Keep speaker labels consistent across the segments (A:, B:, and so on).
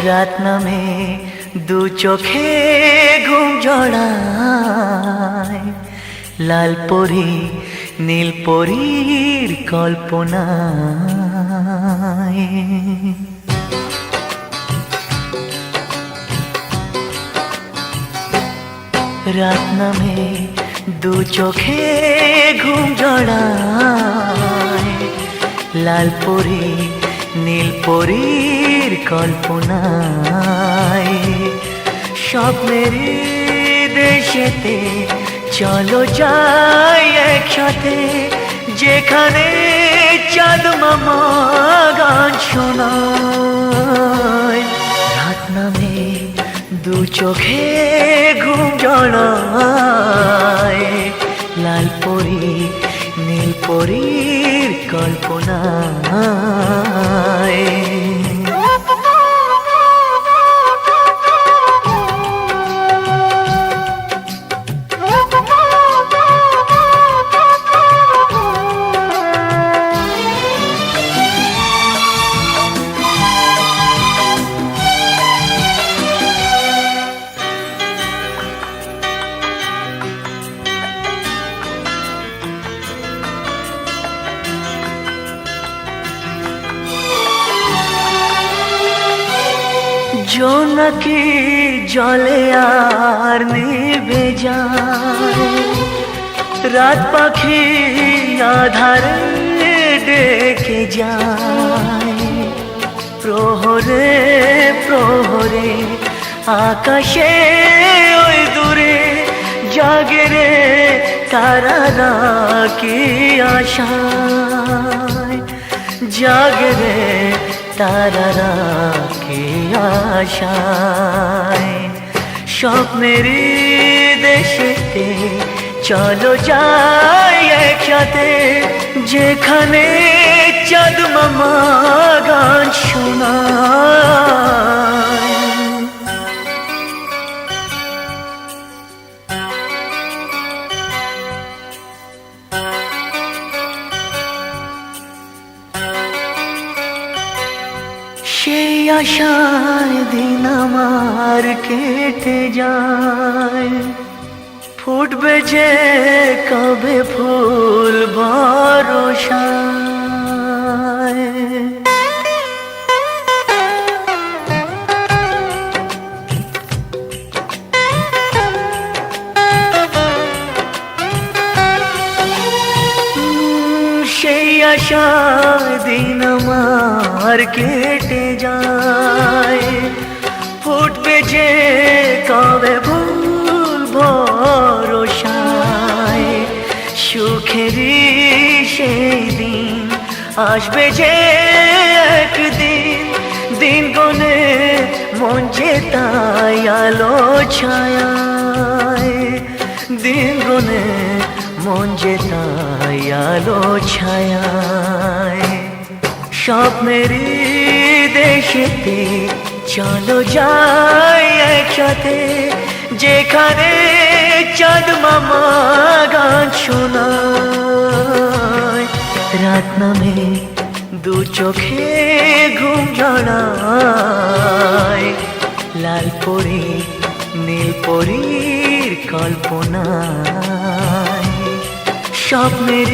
A: রাত নামে দু চোখে ঘুম জড়ায়, লাল পরি নীল পরীর কল্পনায়। রাত নামে দু চোখে ঘুম জড়ায়, লাল পরি নীল পরীর কল্পনায়। স্বপ্নের দেশেতে চলো যাই একসাথে, যেখানে চাঁদ মামা গান শোনায়। রাত নামে দু চোখে ঘুম জড়ায়, লাল পরি নীল পরীর কল্পনায়। জোনাকি জলে আর নিভে যায়, রাত পাখি আধারে ডেকে যায়। প্রহরে প্রহরে আকাশে ওই দূরে জাগে রে তারারা কি আশায়, জাগে রে তারারা কি আশায়। স্বপ্নের দেশেতে চলো যাই একসাথে, যেখানে চাঁদ মামা গান শোনায়। সেই আশায় দিন আমার কেটে যায়, ফুটবে যে কবে ফুল ভরসায়। সেই আশায় দিন আমার কেটে যায়, ফুটবে যে কবে ফুল ভরসায়। সুখেরই সেই দিন আসবে যে একদিন, দিন গনে মন যে তাই আলো ছায়ায়, দিন গনে মন যে তাই আলো ছায়ায়। স্বপ্নের দেশেতে চলো যাই একসাথে, যেখানে চাঁদ মামা গান শোনায়। রাত নামে দু চোখে ঘুম জড়ায়, লাল পরি নীল পরীর কল্পনায়। স্বপ্নের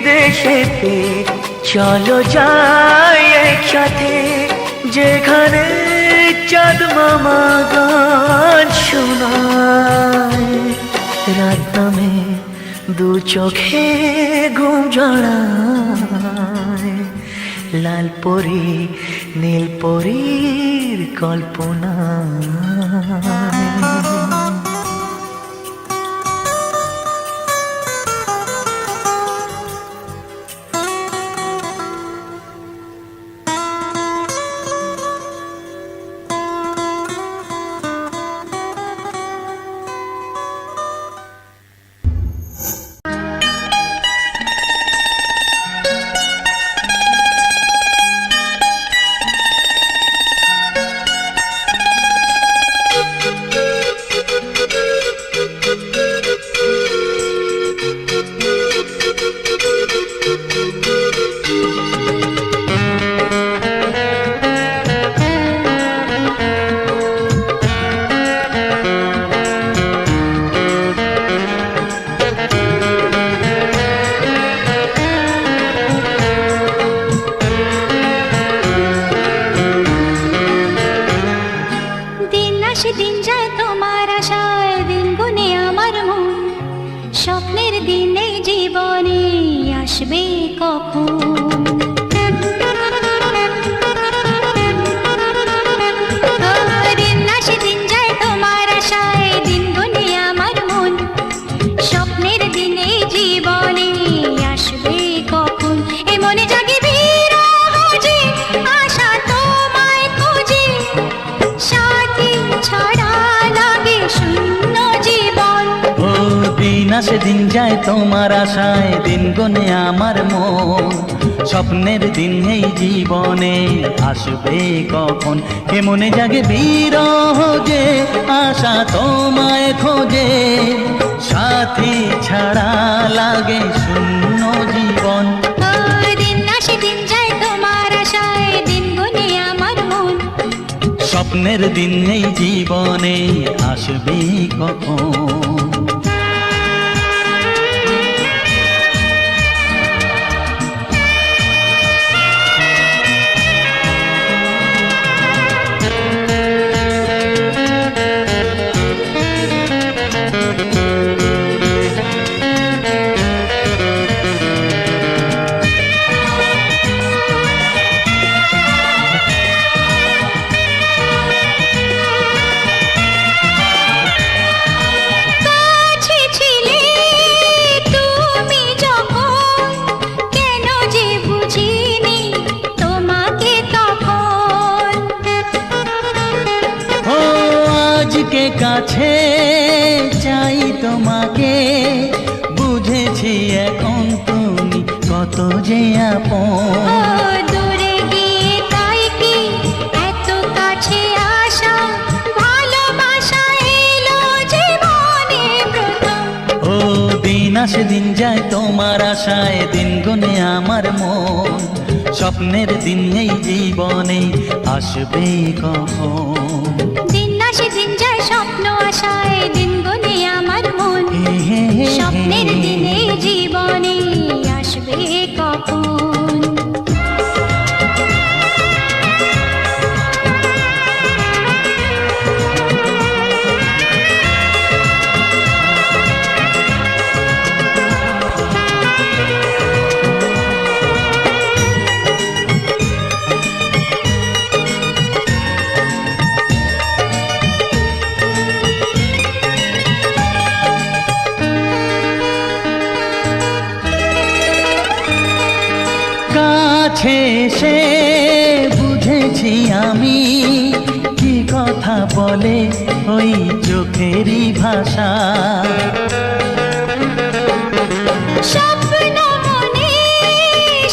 A: দেশেতে চলো যাই একসাথে, যেখানে চাঁদ মামা গান শোনায়। রাত নামে দু চোখে ঘুম জড়ায়, লাল পরি নীল পরীর কল্পনায়।
B: আসে দিন যায় তোমার আশায়, দিন গনে আমার মন। স্বপ্নের দিন এই জীবনে আসবে কখন, কে মনে জাগে বিরহ যে আশা তোমায় খোঁজে। সাথী ছাড়া লাগে শূন্য জীবন।
C: দিন আসে দিন যায় তোমার আশায়, দিন গুনে আমার মন।
B: স্বপ্নের দিন এই জীবনে আসবে কখন। কাছে চাই তোমাকে, বুঝেছি এখন তুমি কত যে আপন।
C: দূরে গিয়ে তাই কি এত কাছে আসা, ভালোবাসা এলো জীবনে প্রথম।
B: ও দিন আসে দিন যায় তোমার আশায়, দিন গুনে আমার মন। স্বপ্নের দিন এই জীবনে আসবে কখন।
C: দিন আসে দিন যায় স্বপ্ন আশায়, দিন গুনে আমার মন। স্বপ্নের দিনে জীবনে আসবে কখন।
B: কাছে এসে বুঝেছি আমি কি কথা বলে ওই চোখেরই ভাষা।
C: স্বপ্ন মনে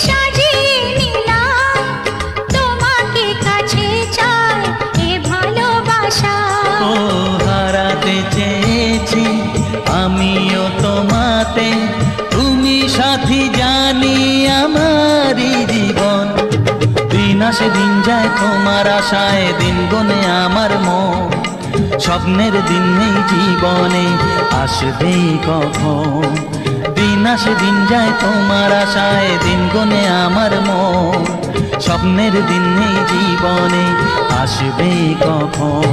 C: সাজিয়ে নিলাম, তোমাকে কাছে চাই এ ভালোবাসা।
B: ও হারাতে চেয়েছি আমিও তোমাতে, তুমি সাথী জানি আমারই জীবন। দিন আসে দিন যায় তোমার আশায়, দিন গুনে আমার মন। স্বপ্নের দিন এই জীবনে আসবে কখন। দিন আসে দিন যায় তোমার আশায়, দিন গুনে আমার মন। স্বপ্নের দিন এই জীবনে আসবে কখন।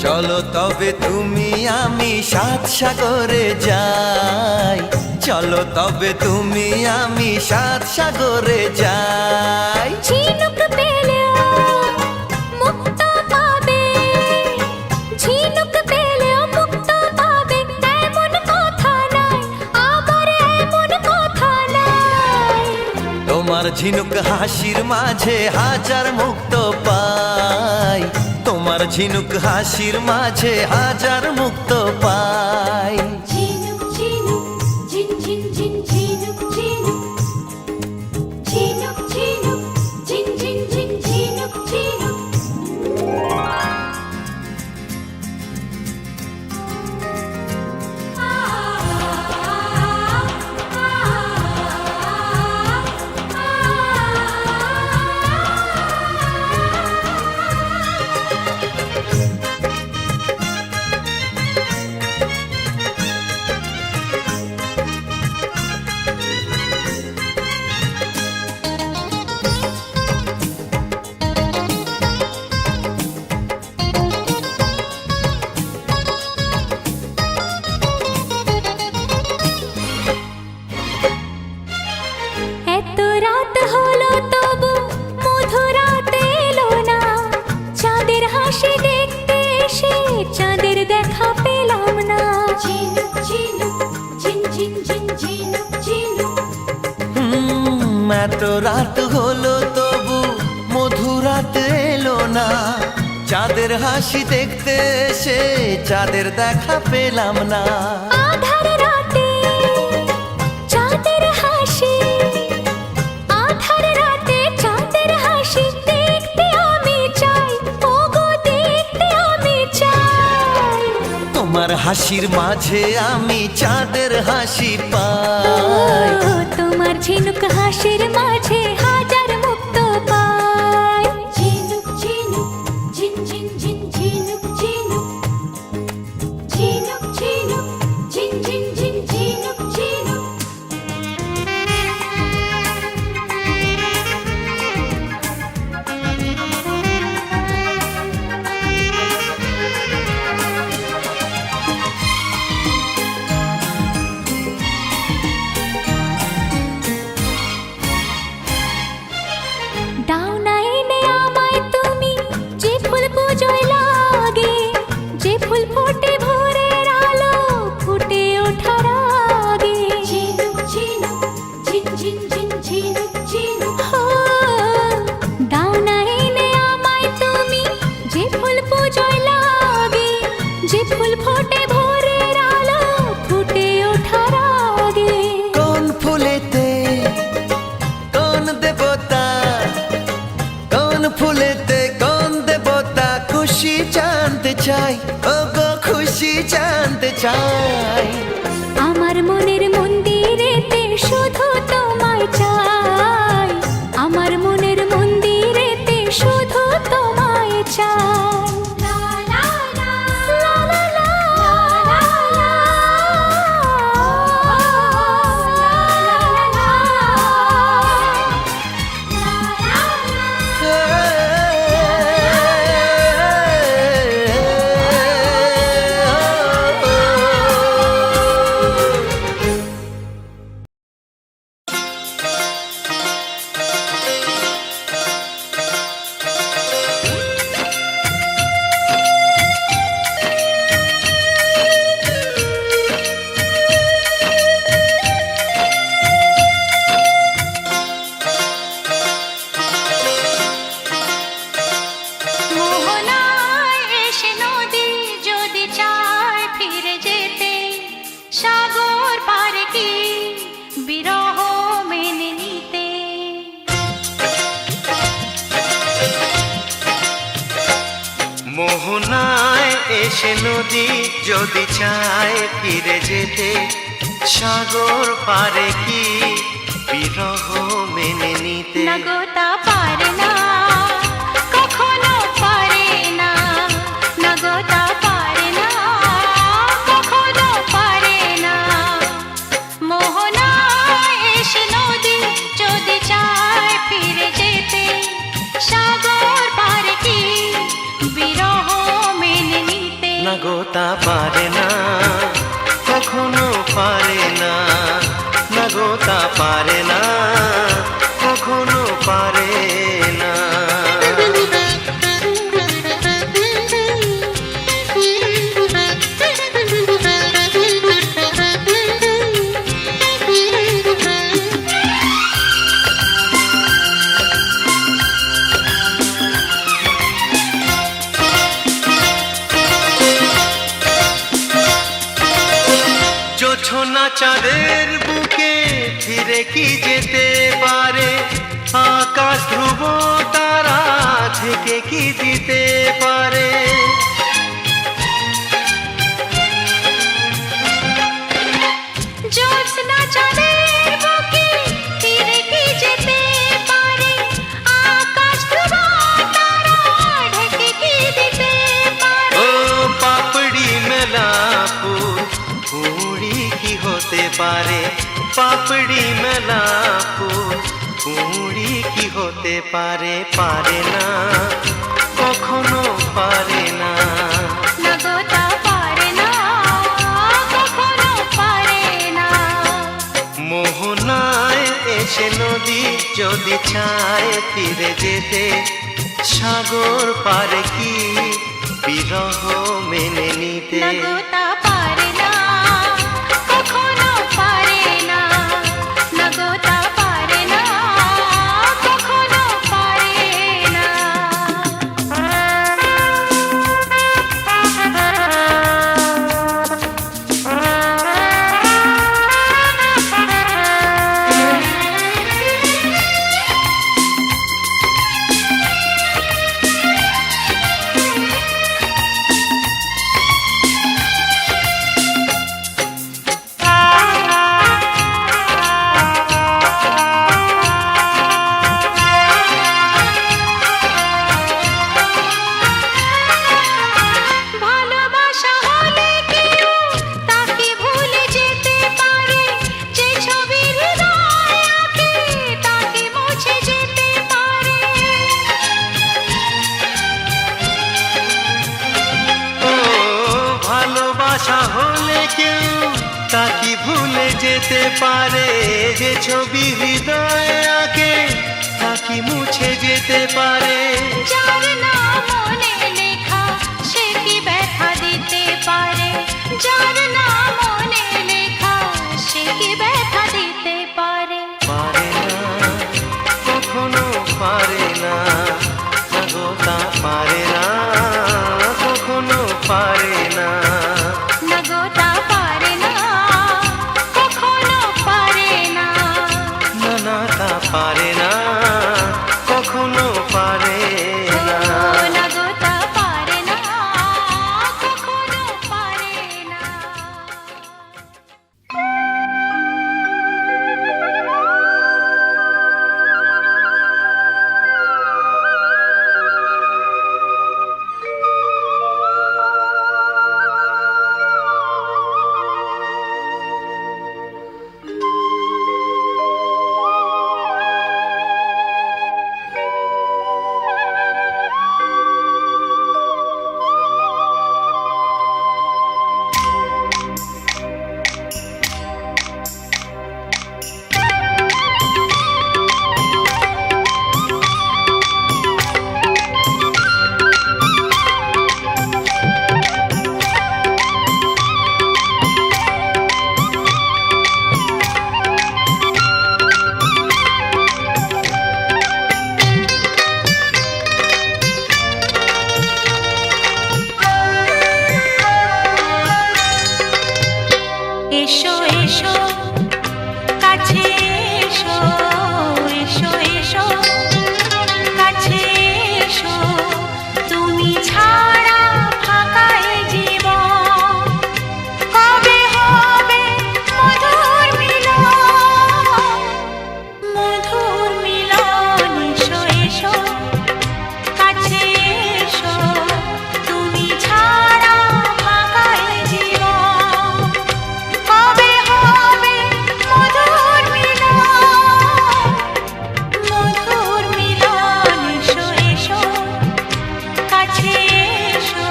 A: চলো তবে তুমি আমি সাত সাগরে যাই, চলো তবে তুমি আমি সাত সাগরে যাই।
C: ঝিনুক পেলেও মুক্ত পাবে, ঝিনুক পেলেও মুক্ত পাবে, এমন কথা নাই, আবার এমন কথা নাই।
A: তোমার ঝিনুক হাসির মাঝে হাজার মুক্ত পাই, তোমার ঝিনুক হাসির মাঝে হাজার মুক্ত পাই।
C: ঝিনুক ঝিনুক ঝিন ঝিন ঝিন ঝিনুক ঝিনুক, ঝিনুক ঝিনুক ঝিন ঝিন ঝিন ঝিনুক ঝিনুক। ঝিনঝিন ঝিনুক ঝিনুক।
A: এত রাত হলো তবু মধুরাত এলো না, চাঁদের হাসি দেখতে এসে চাঁদের দেখা পেলাম না।
C: আধার রাতে চাঁদের হাসি, আধার রাতে চাঁদের হাসি দেখতে আমি চাই, ওগো দেখতে আমি চাই।
A: তোমার হাসির মাঝে আমি চাঁদের হাসি পাই।
C: ও, তোমার ঝিনুক হাসির মাঝে হাজার মুক্ত পাই। ঝিনুক ঝিনুক ঝিনঝিন ঝিন ঝিনুক ঝিনুক, ঝিনুক ঝিনুক ঝিনঝিন ঝিন ঝিনুক ঝিনুক। দাও না এনে আমায় তুমি যে ফুল পুজোয় লাগে, যে ফুল ফোটে ভোরের আলো ফুটে ওঠার আগে। ঝিনুক ঝিনুক ঝিনঝিন ঝিন ঝিনুক ঝিনুক। দাও না এনে আমায় তুমি যে ফুল পুজোয় লাগে, যে ফুল ফোটে ভোরের আলো ফুটে ওঠার আগে।
A: কোন ফুলেতে কোন দেবতা, কোন ফুলেতে কোন দেবতা খুশি জানতে চাই, ও গো খুশি জানতে চাই।
C: আমার মনের মন্দিরেতে শুধু তোমায় চাই, আমার মনের মন্দিরেতে শুধু তোমায় চাই। লা লা লা লা লা লা লা মোহনায় এসে নদী যদি চায় ফিরে যেতে, সাগর পারে কি বিরহ মেনে নিতে।
A: মোহনায় এসে নদী যদি চায় ফিরে যেতে, সাগর পারে কি বিরহ মেনে নিতে।
C: নগতা পারে না কখনো পারে না, নগতা পারে না কখনো পারে না। মোহনায় এসে নদী যদি চায় ফিরে যেতে, সাগর পারে কি বিরহ মেনে নিতে।
A: নগতা পারে না কখনো পারে না, নগতা পারে না কখনো পারে না। জোছনা চাঁদের বুকে ফিরে কি যেতে পারে, আকাশ ধ্রুব তারা থেকে কি দিতে পারে।
C: জ্যোৎস্না চাঁদের বুকে ফিরে কি যেতে পারে, আকাশ ধ্রুব তারা ঢেকে কি দিতে পারে।
A: ও পাপড়ি মেলা ফুল কুড়ি কি হতে পারে, পাপড়ি মেলা ফুল কুড়ি কি হতে পারে। পারে না কখনো পারে না,
C: নগতা পারে না কখনো পারে না।
A: মোহনায় এসে নদী যদি চায় ফিরে যেতে, সাগর পারে কি বিরহ মেনে নিতে।
C: নগতা পারে না কখনো পারে
A: যেতে পারে, যে ছবি হৃদয়ে আঁকে তা কি মুছে যেতে পারে?
C: যার নাম মনে লেখা সে কি ব্যথা দিতে পারে? যার নাম মনে লেখা সে কি ব্যথা দিতে পারে?
A: পারে না, কখনো পারে না, না গো তা পারে না, কখনো পারে না।
C: না গো তা পারে না, কখনো পারে না।
A: না না তা পারে না, কখনো পারে না।
C: না গো তা পারে না, কখনো পারে না। এসো এসো কাছে এসো, এসো এসো কাছে এসো, তুমি ছাড়া ফাঁকা এ জীবন, কবে হবে মধুর মিলন, মধুর মিলন। এসো এসো কাছে এসো, তুমি ছাড়া ফাঁকা এ জীবন, কবে হবে মধুর মিলন, মধুর মিলন। এসো এসো কাছে এসো,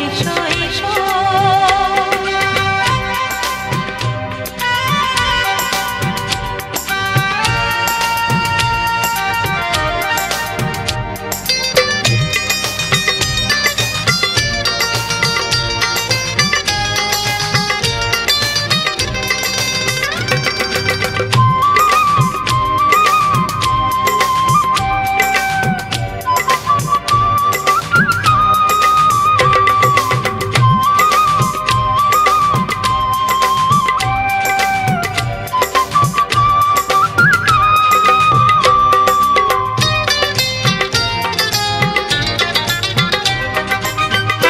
C: এসো এসো।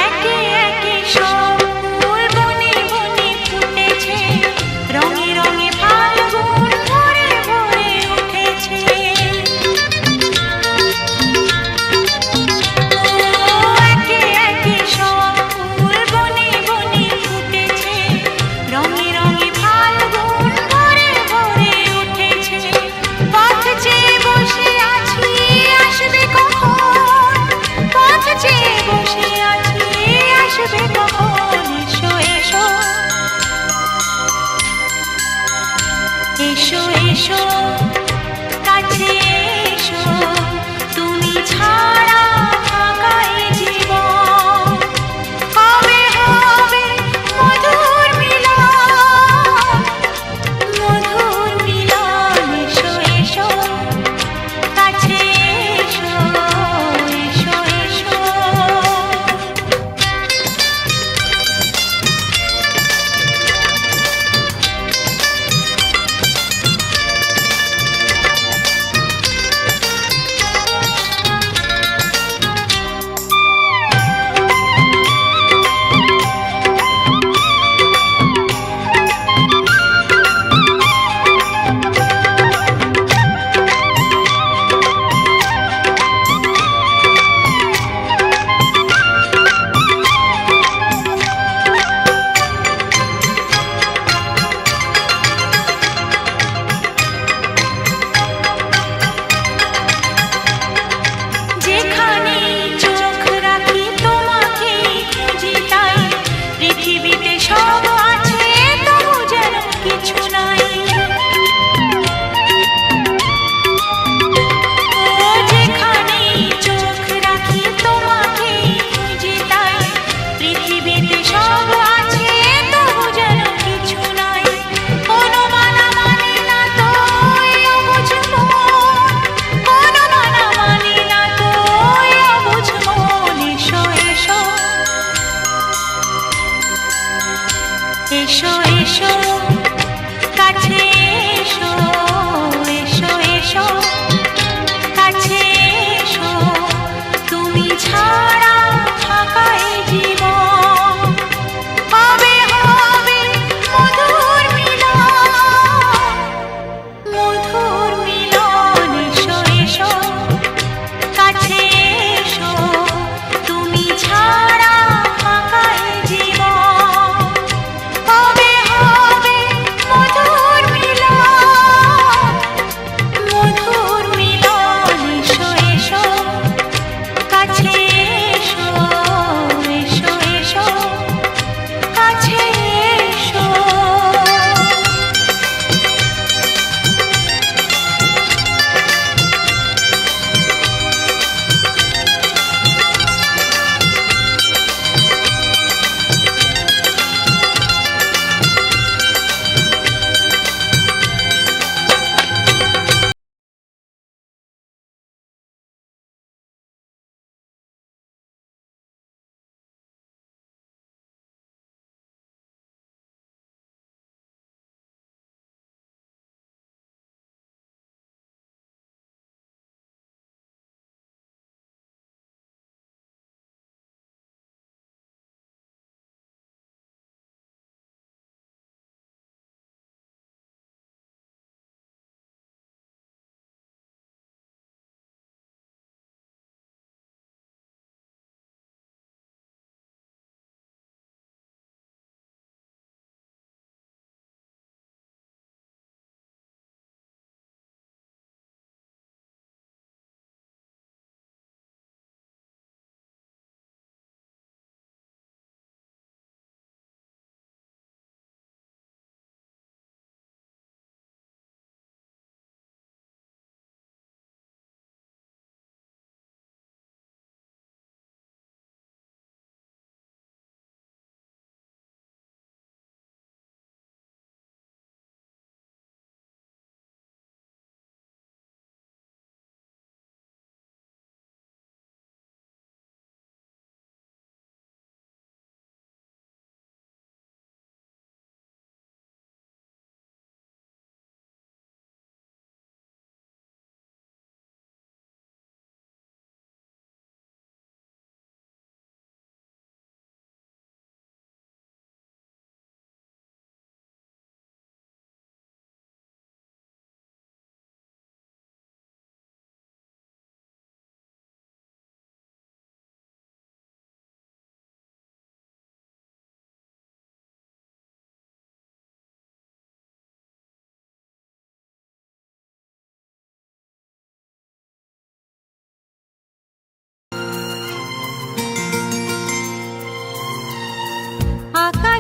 C: একে একে সব ফুল বনে বনে ফুটেছে, রঙে রঙে ফাল্গুন ভরে ভরে উঠেছে। একে একে সব ফুল বনে বনে ফুটেছে, রঙে রঙে ফাল্গুন ভরে ভরে উঠেছে। পথ চেয়ে বসে আছি আসবে কখন, পথ চেয়ে বসে আছি আসবে কখন। এসো এসো, এসো এসো কাছে এসো, তুমি ছাড়া ফাঁকা এ জীবন, কবে হবে মধুর মিলন, মধুর মিলন। এসো এসো কাছে এসো, এসো এসো।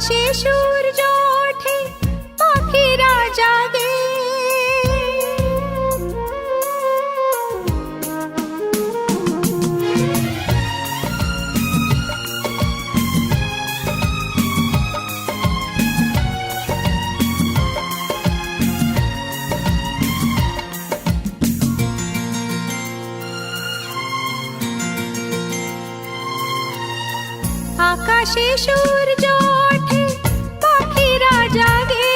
C: আকাশে সূর্য ওঠে পাখিরা জাগে আকাশে সূর্য ওঠে পাখিরা জাগে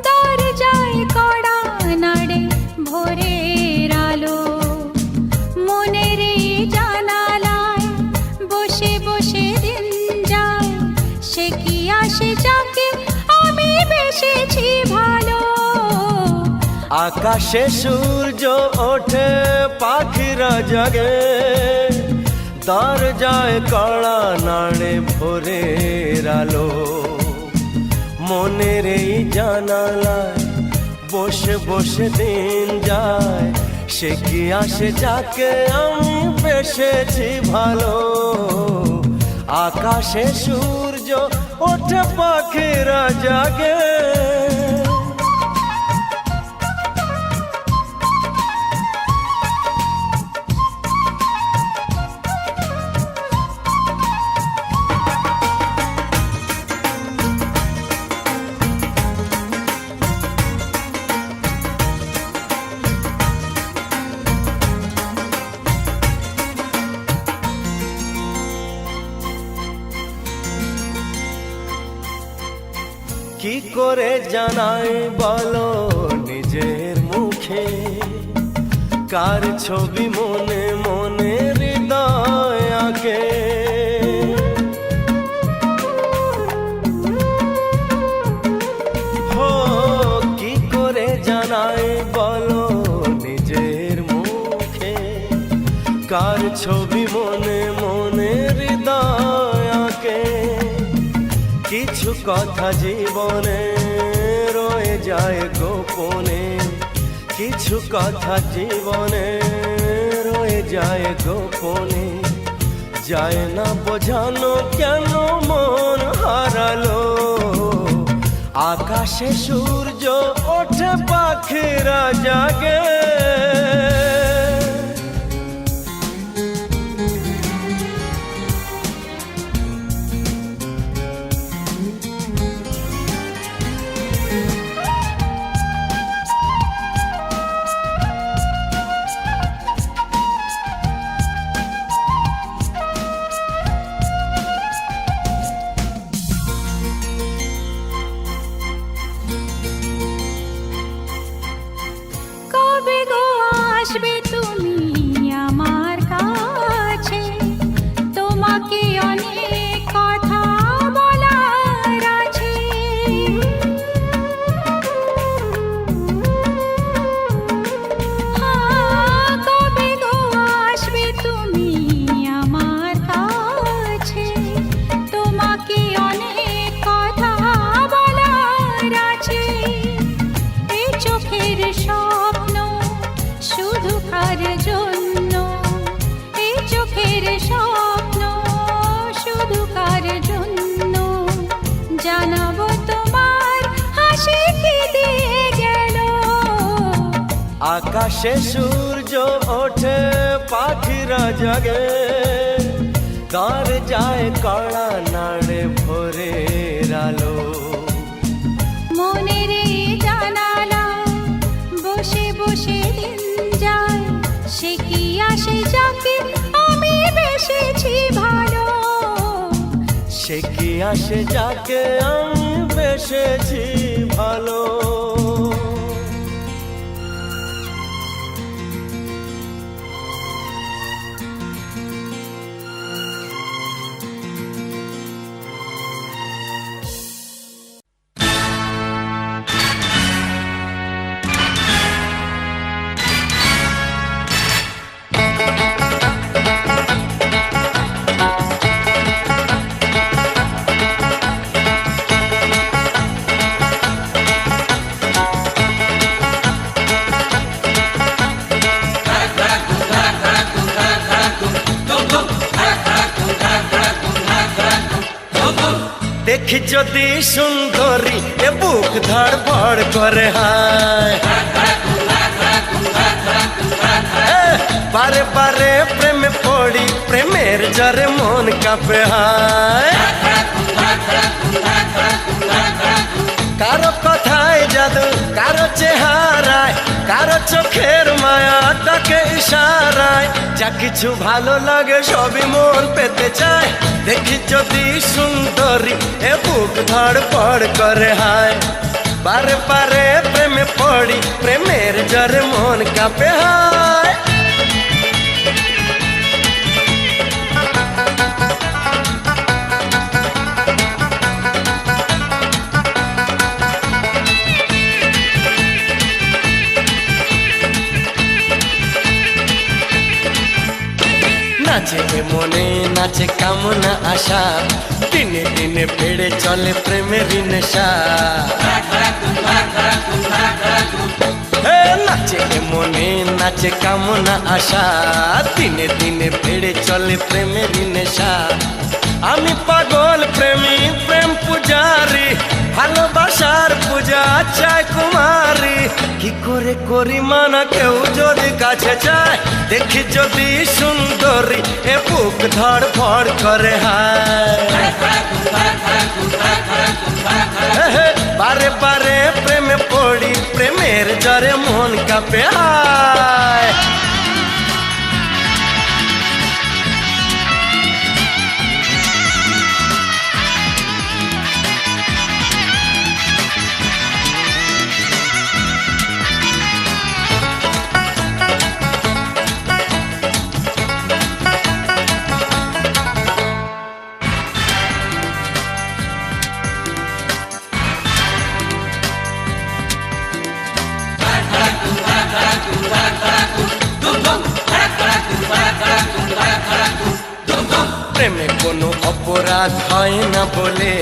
C: দরজায় কড়া নাড়ে ভোরের আলো মনের এই জানালায় বসে বসে দিন যায় সে কি আসে যাকে আমি বেসেছি ভালো
A: আকাশে সূর্য ওঠে পাখিরা জাগে দরজায় কড়া নাড়ে ভোরের আলো মনের এই জানালায় বসে বসে দিন যায় সে কি আসে যাকে আমি বেসেছি ভালো আকাশে সূর্য ওঠে পাখিরা জাগে কি করে জানাই বলো নিজের মুখে কার ছবি মনে মনে হৃদয় আঁকে হো কি করে জানাই বলো নিজের মুখে কার ছবি মনে মনে হৃদয় আঁকে কিছু কথা জীবনে রয়ে যায় গোপনে কিছু কথা জীবনে রয়ে যায় গোপনে যায় না বোঝানো কেন মন হারালো আকাশে সূর্য ওঠে পাখিরা জাগে
C: আসবে তুমি আমার কাছে তোমাকে অনেক কথা বলার আছে কবে গো আসবে তুমি আমার কাছে তোমাকে অনেক কথা বলার আছে এই চোখের স্বপ্ন শুধু কার জন্য এই চোখের স্বপ্ন শুধু কার জন্য জানাবো তোমার হাসি কি দিয়ে গেল
A: আকাশে সূর্য ওঠে পাখিরা জাগে দরজায় কড়া নাড়ে ভোরের আলো
C: মনের এই জানালা বসে বসে দিন যায় সে কি আসে যাকে আমি বেসেছি ভালো
A: সে কি আসে যাকে আমি বেসেছি ভালো দেখি যদি সুন্দরী এ বুক ধড়ফড় করে হায় বারে বারে প্রেমে পড়ি প্রেমের জরে মন কাঁপে হায় কারো কথায় জাদু কারো চেহারায় কারো চোখের মায়া তাকে ইশারায় যা কিছু ভালো লাগে সবই মন পেতে চায় দেখি যদি সুন্দরী এ বুক ধড়ফড় করে হায় বারে বারে প্রেমে পড়ি প্রেমের জরে মন কাঁপে হায় নাচে মনে নাচে কামনা আশা দিনে দিনে বেড়ে চলে প্রেমের নেশা নাচে মনে নাচে কামনা আশা দিনে দিনে বেড়ে চলে প্রেমের নেশা আমি পাগল প্রেমী প্রেম পূজারি ভালোবাসার পূজা চাই কুমারী কি করে করি মানা কেউ যদি কাছে চায় দেখি যদি সুন্দরী এ বুক ধড়ফড় করে হায় বারে বারে প্রেমে পড়ি প্রেমের জরে মন কাঁপে হায় প্রেমে কোনো অপরাধ হয় না বলে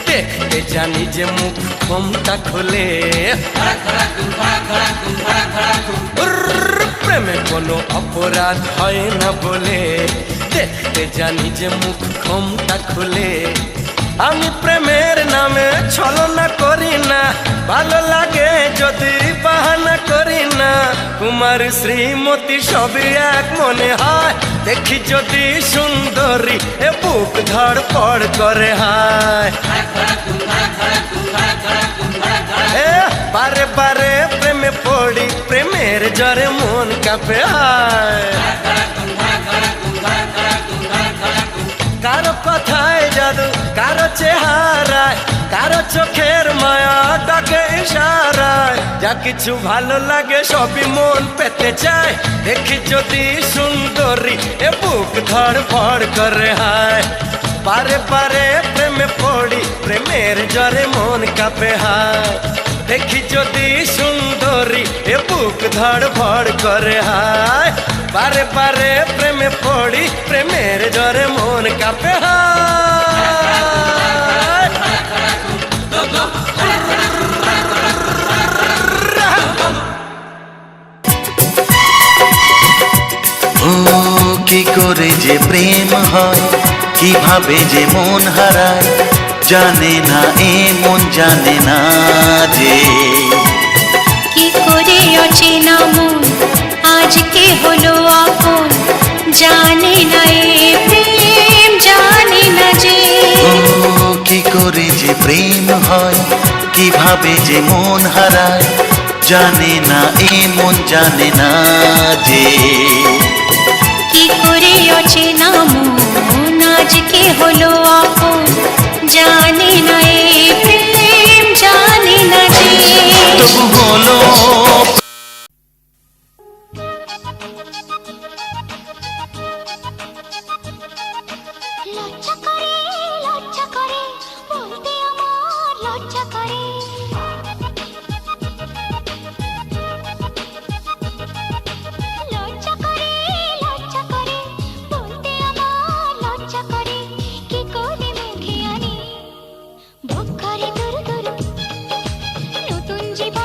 A: দেখতে জানি যে মুখ ক্ষমতা খোলে প্রেমে কোনো অপরাধ হয় না বলে দেখতে জানি যে মুখ ক্ষমতা খোলে আমি প্রেমের নামে ছলনা করি না ভালো লাগে যদি বাহানা করি না কুমার শ্রীমতী সবই এক মনে হয় দেখি যদি সুন্দরী এ বুক ধড়ফড় করে হায় বারে বারে প্রেমে পড়ি প্রেমের জরে মন কাঁপে হায় কারো কথায় জাদু কারো চেহারায় কারো চোখের মায়া ডাকে ইশারায় যা কিছু ভালো লাগে সবই মন পেতে চায় দেখি যদি সুন্দরী এ বুক ধড়ফড় করে হায় বারে বারে প্রেমে পড়ি প্রেমের জরে মন কাঁপে হায় দেখি যদি সুন্দরী এ বুক ধড়ফড় করে হায় বারে বারে প্রেমে পড়ি প্রেমের জরে মন কাঁপে হায়
B: ও কি করে যে প্রেম হয় কিভাবে যে মন হারায় জানে না এ মন জানে না যে
C: কি করে অচেনা মন আজকে হলো আপন জানে না এ প্রেম জানে না যে
B: ও কি করে যে প্রেম হয় কিভাবে যে মন হারায় জানে না এ মন জানে না যে
C: কি করে অচেনা মন আজকে হলো আপন জানে না এ প্রেম জানে না যে
B: তবু হলো
C: লজ্জা করে বলতে আমার লজ্জা করে লজ্জা করে বলতে আমার লজ্জা করে কি করে মুখে আনি বুক করে দুরু দুরু নতুন জীবন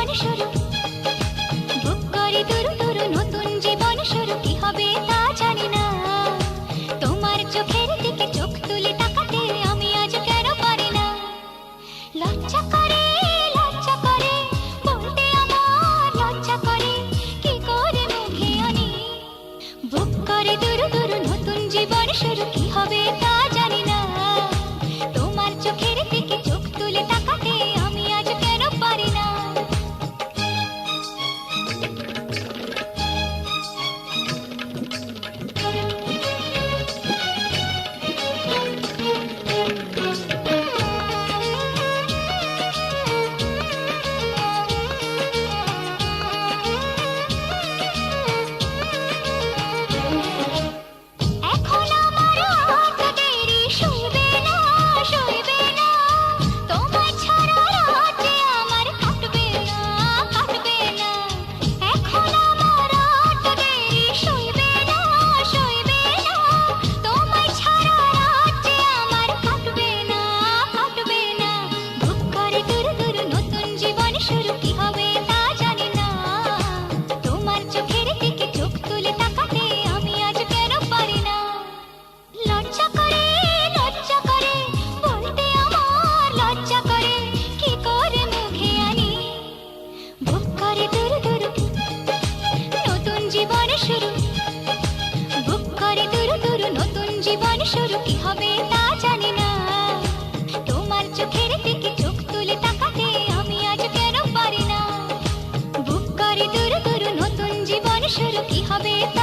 C: করে দুরু দুরু নতুন জীবন শুরু, বুক করে দুরু দুরু নতুন জীবন শুরু। কি হবে তা জানি না, তোমার চোখের দিকে চোখ তুলে তাকাতে আমি আজ কেন পারি না। বুক করে দুরু দুরু নতুন জীবন শুরু, কি হবে তা